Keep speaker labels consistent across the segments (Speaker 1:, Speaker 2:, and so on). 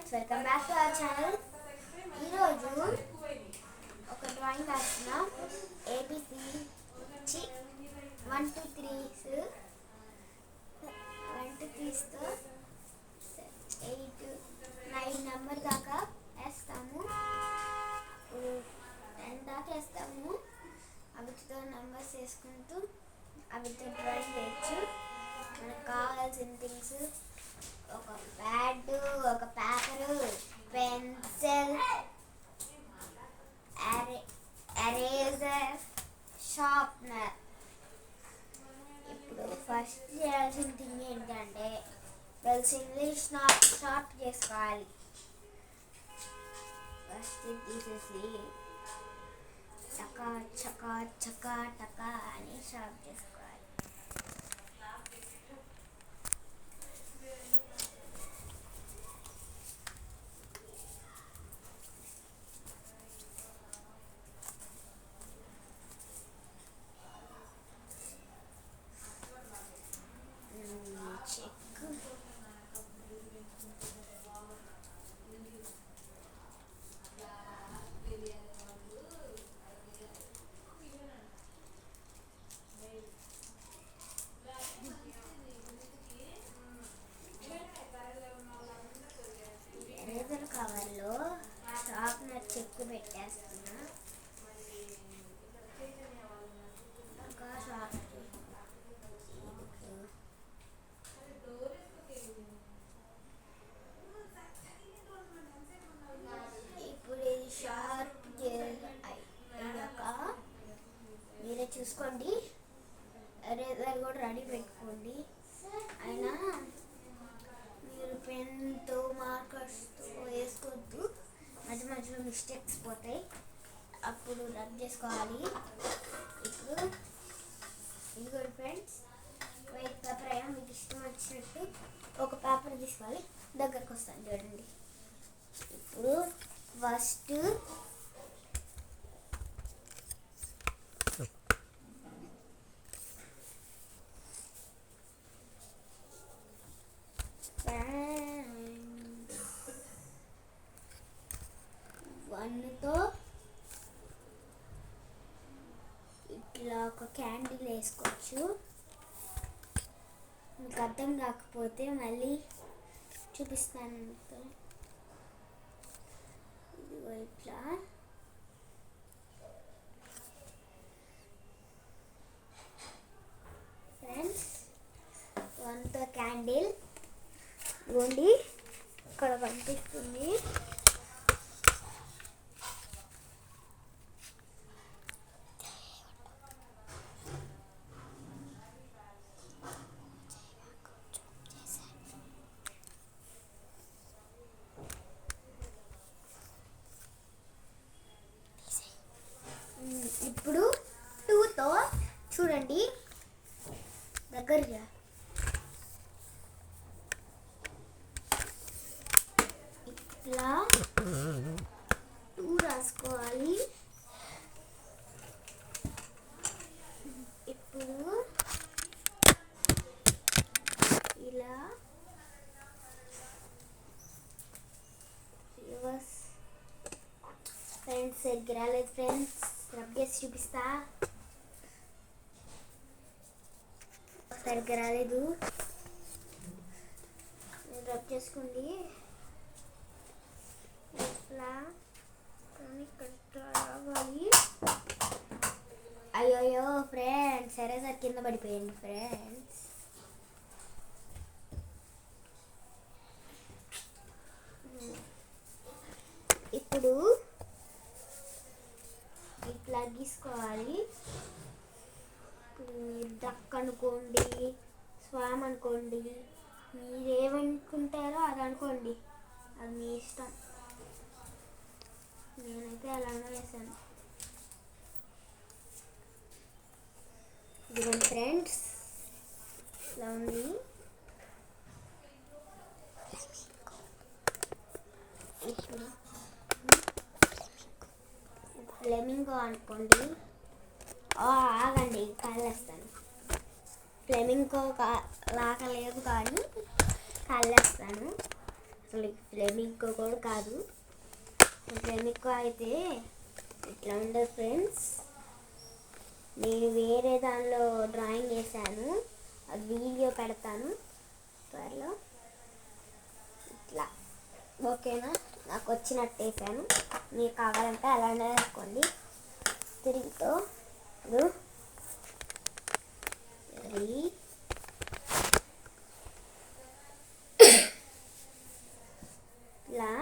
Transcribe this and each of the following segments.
Speaker 1: Friends, welcome back to our channel. ఈరోజు ఒక drawing రాసిన ఏబిసి 1 2 3తో 8 9 నెంబర్ దాకా వేస్తాము. 10 దాకా వేస్తాము. అవితో నెంబర్స్ వేసుకుంటూ అవితో డ్రాయింగ్ వేయచ్చు. మనకు కావాల్సిన థింగ్స్ ఒక ప్యాడ్, ఒక పేపరు, పెన్సిల్, ఎరేజర్, షార్ప్నర్. ఇప్పుడు ఫస్ట్ చేయాల్సిన థింగ్ ఏంటంటే పెన్సిల్ని షార్ప్ చేసుకోవాలి. ఫస్ట్ తీసేసి చకా చకా చకా టకా అని షార్ప్ చేసుకోవాలి. ఎరేజర్ కవర్లో షార్ప్నర్ చెక్కు పెట్టేస్తున్నా. ఇంకా షార్ప్ ఇప్పుడు ఇది షార్ప్ అయ్యాక మీరే చూసుకోండి. ఎరేజర్ కూడా రెడీ పెట్టుకోండి. అయినా మీరు పెన్తో మార్కర్స్తో వేసుకోవద్దు, మధ్య మధ్యలో మిస్టేక్స్ పోతాయి. అప్పుడు రబ్ చేసుకోవాలి. ఇప్పుడు ఇదిగోండి ఫ్రెండ్స్, వైట్ పేపర్ అయినా మీకు ఇష్టం వచ్చినట్టు ఒక పేపర్ తీసుకోవాలి. దగ్గరకు వస్తాను చూడండి. ఇప్పుడు ఫస్ట్ వన్తో ఇట్లా ఒక క్యాండిల్ వేసుకోవచ్చు. మీకు అర్థం కాకపోతే మళ్ళీ చూపిస్తాను. ఇదిగో ఇట్లా ఫ్రెండ్స్, వన్తో క్యాండిల్ ఇవ్వండి, ఇక్కడ కనిపిస్తుంది. ఇప్పుడు 2తో చూడండి, దగ్గరగా ఇట్లా 2 రాసుకోవాలి. ఇప్పుడు ఇలా ఫ్రెండ్స్ సరిగ్గా రాలేదు. ఫ్రెండ్స్ రబ్ చేసి చూపిస్తా. సరిగ్గా రాలేదు, రబ్ చేసుకోండి. ఇట్లా రావాలి. అయ్యోయ్యో ఫ్రెండ్స్, ఎరేజర్ కింద పడిపోయింది ఫ్రెండ్స్. ఇప్పుడు ఇట్లా గీసుకోవాలి. డక్ అనుకోండి, స్వామ్ అనుకోండి, మీరేమనుకుంటారో అది అనుకోండి, అది మీ ఇష్టం. నేనైతే అలానే వేసాను. ఇదిగోండి ఫ్రెండ్స్, ఇలా ఉంది. ఇప్పుడు ఫ్లెమింగో అనుకోండి. ఆగండి, కాలేస్తాను. ఫ్లెమింగో లాగా లేదు కానీ కాలేస్తాను. అసలు ఫ్లెమింగో కూడా కాదు. ఫ్లెమింగో అయితే ఇట్లా ఉండదు ఫ్రెండ్స్. నేను వేరే దానిలో డ్రాయింగ్ వేసాను, అది వీడియో పెడతాను త్వరలో. ఇట్లా ఓకేనా, నాకు వచ్చినట్టు వేసాను. మీరు కావాలంటే అలానే వేసుకోండి. తిరిగితో ఇలా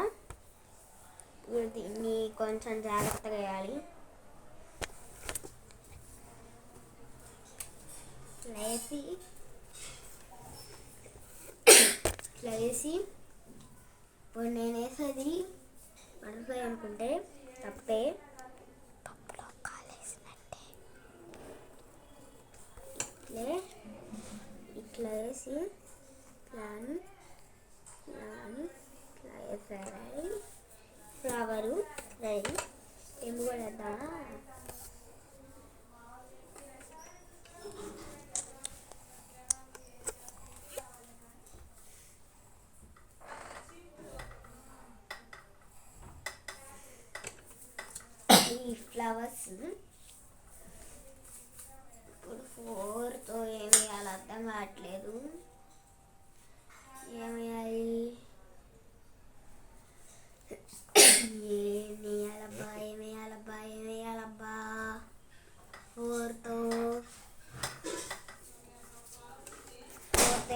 Speaker 1: దీన్ని కొంచెం జాగ్రత్తగా వేయాలి. ఇట్లా వేసి ఇప్పుడు నేను వేసేది బటర్ఫ్లై అనుకుంటే తప్పే. ఇట్లా వేసి ప్లాన్ ఇట్లా వేసారు. Flower ready. ఏమి కూడా వేద్దామా? ఈ ఫ్లవర్స్ ఇప్పుడు 4తో ఏమి వేయాలి అర్థం కావట్లేదు. ఏమి వేయాలి, ఏమి వేయాలబ్బా 4తో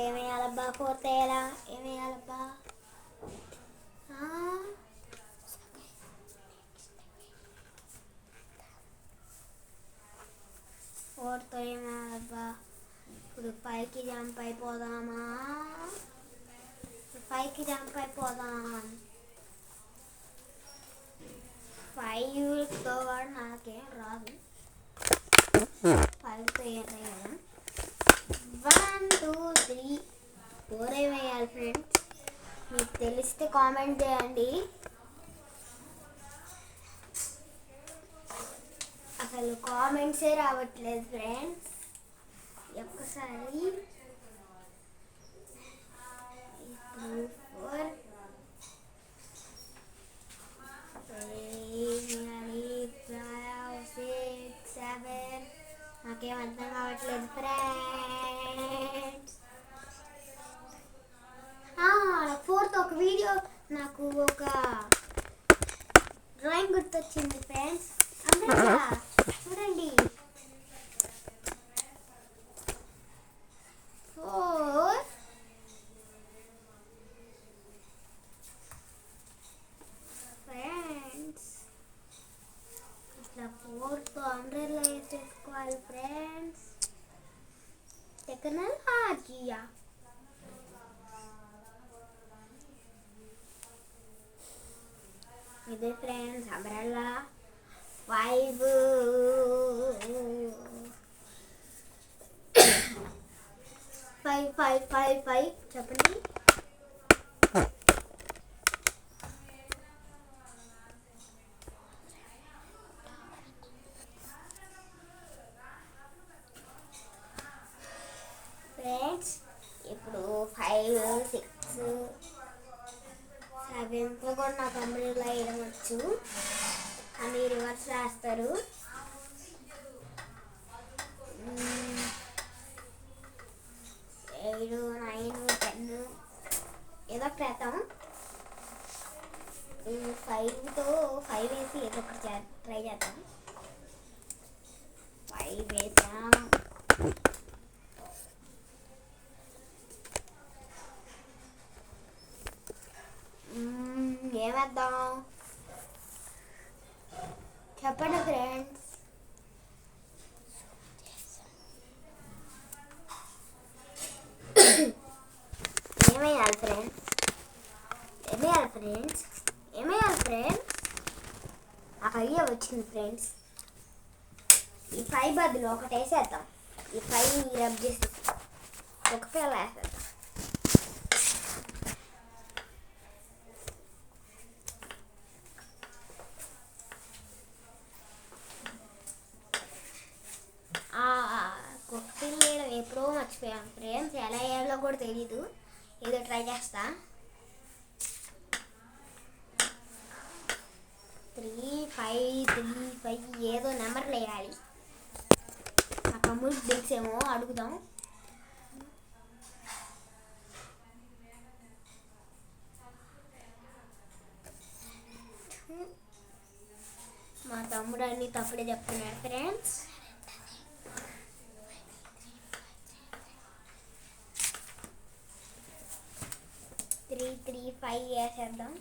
Speaker 1: ఏమి వేయాలబ్బా? 4తో ఏమి వేయాలబ్బా? 4తో ఏమి వేయాలబ్బా? ఇప్పుడు పైకి జంప్ అయిపోదామా? పైకి జంప్ అయిపోదాం. 5తో కూడా నాకేం రాదు. 5తో ఏం వేయాలి? 1 2 3 4 ఏం వేయాలి ఫ్రెండ్స్? మీకు తెలిస్తే కామెంట్ చేయండి. అసలు కామెంట్సే రావట్లేదు ఫ్రెండ్స్. ఒక్కసారి ఇప్పుడు 4 5 6 7 నాకేం అర్థం కావట్లేదు ఫ్రెండ్స్. 4తో ఒక వీడియో, నాకు ఒక డ్రాయింగ్ గుర్తొచ్చింది ఫ్రెండ్స్. చూడండి, 4 ఫ్రెండ్స్. ఇట్లా 4తో అంబ్రెల్లా వేసేసుకోవాలి ఫ్రెండ్స్. టెక్నాలజీయా ఇదే ఫ్రెండ్స్ అంబ్రెల్లా. 5 చెప్పండి. ఫ్రెండ్స్ ఇప్పుడు 5 6 7తో కూడా నాకు అంబ్రెల్లా వేయడం వచ్చు, అని రివర్స్ రాస్తారు. 7 9 10 ఏదో పెడతాం. 5తో 5 వేసి ఏదో ఒకటి ట్రై చేద్దాం. 5 వేద్దాం. ఏమేద్దాం చెప్పండి ఫ్రెండ్స్. ఏమేయాలి ఫ్రెండ్స్? నాకు ఐడియా వచ్చింది ఫ్రెండ్స్. ఈ 5 బదులు ఒకటి వేసేద్దాం. ఈ 5ని రబ్ చేసి ఒక పిల్ల వేసేద్దాం. కుక్కపిల్ల వేయడం ఎప్పుడో మర్చిపోయాను ఫ్రెండ్స్. ఎలా వేయాలో కూడా తెలీదు. ఏదో ట్రై చేస్తా. 5 3 5 ఏదో నెంబర్లు వేయాలి. నా తమ్ముడికి తెలిసేమో అడుగుదాం. మా తమ్ముడు అన్ని తప్పుడే చెప్తున్నాడు ఫ్రెండ్స్. 3 3 5 వేసేద్దాం.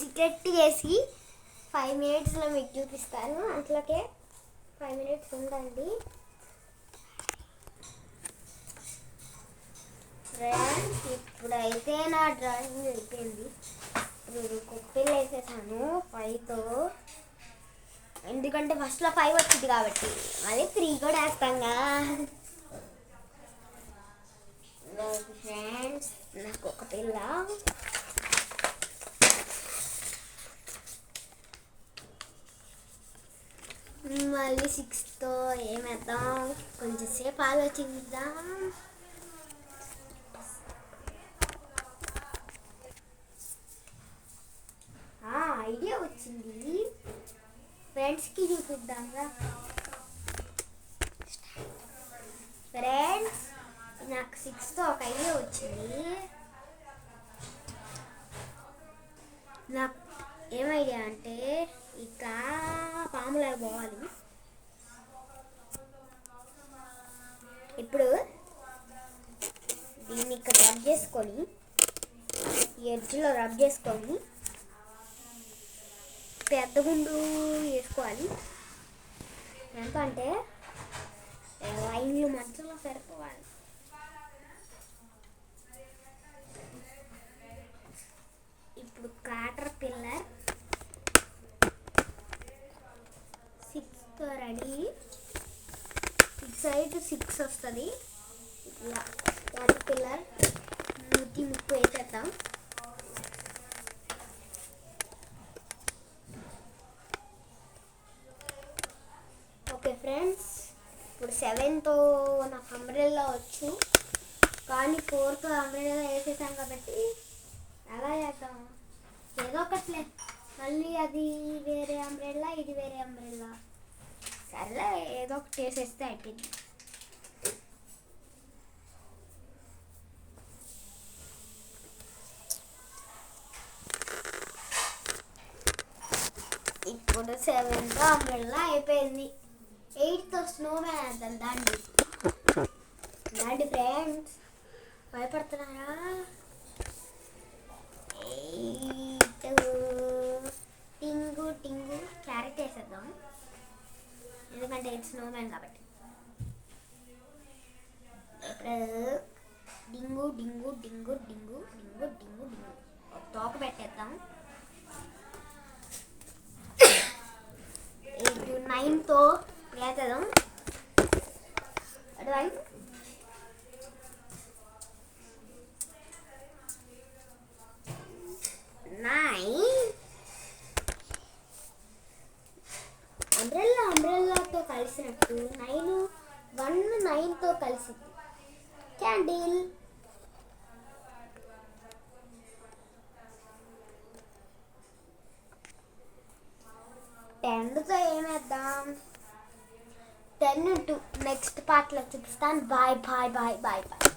Speaker 1: సీక్రెట్ చేసి 5 minutesలో మీకు చూపిస్తాను. అట్లాగే 5 minutes ఉండండి ఫ్రెండ్స్. ఇప్పుడైతే నా డ్రాయింగ్ అయిపోయింది. ఇప్పుడు కుప్పిలు వేసేసాను 5తో, ఎందుకంటే ఫస్ట్లో 5 వచ్చింది కాబట్టి. మళ్ళీ 3 కూడా వేస్తాంగా ఫ్రెండ్స్. నాకు ఒక పిల్ల, మళ్ళీ 6తో ఏమేద్దాం, కొంచెం సేపు ఆలోచిద్దాం. ఐడియా వచ్చింది, ఫ్రెండ్స్కి చూపిద్దాంగా. ఫ్రెండ్స్ నాకు 6తో ఒక ఐడియా వచ్చింది. నాకు ఏం ఐడియా అంటే, ఇట్లా పాములాగా పోవాలి. ఇప్పుడు దీన్ని ఇక్కడ రబ్ చేసుకొని, ఎడ్జ్లో రబ్ చేసుకొని పెద్ద గుండు వేసుకోవాలి. ఎందుకంటే లైన్లు మధ్యలో సరిపోవాలి. ఇప్పుడు కాటర్ పిల్లర్ 6తో రెడీ. ఇటు సైడ్ 6 వస్తుంది. ఇలా కాటర్ పిల్లర్ ముక్కు వేసేద్దాం. ఓకే ఫ్రెండ్స్, ఇప్పుడు 7తో నాకు అంబ్రెల్లా వచ్చు, కానీ 4తో అంబ్రెల్లా వేసేసాం కాబట్టి ఎలా చేద్దాం, ఏదో ఒకట్లే. మళ్ళీ అది వేరే అంబ్రెల్లా, ఇది వేరే అంబ్రెల్లా. సరేలే, ఏదో ఒకటి వేసేస్తే అయిపోయింది. ఇప్పుడు 7తో అంబ్రెల్లా అయిపోయింది. 8తో స్నోమ్యాన్ వేద్దాం. దాండి ఫ్రెండ్స్, భయపడుతున్నారా? 8 టింగు టింగు క్యారెట్ వేసేద్దాం, ఎందుకంటే ఇది స్నోమ్యాన్ కాబట్టి. ఇప్పుడు డింగు డింగు డింగు డింగు డింగు డింగు డింగు ఒక తోక పెట్టేద్దాం. 8 9తో వేసేద్దాం. 9 అంబ్రెల్లాతో కలిసినట్టు 9తో కలిసింది. క్యాండిల్. టెన్తో ఏమేద్దాం? 10 నెక్స్ట్ పార్ట్లో చూపిస్తాను. Bye bye bye bye bye.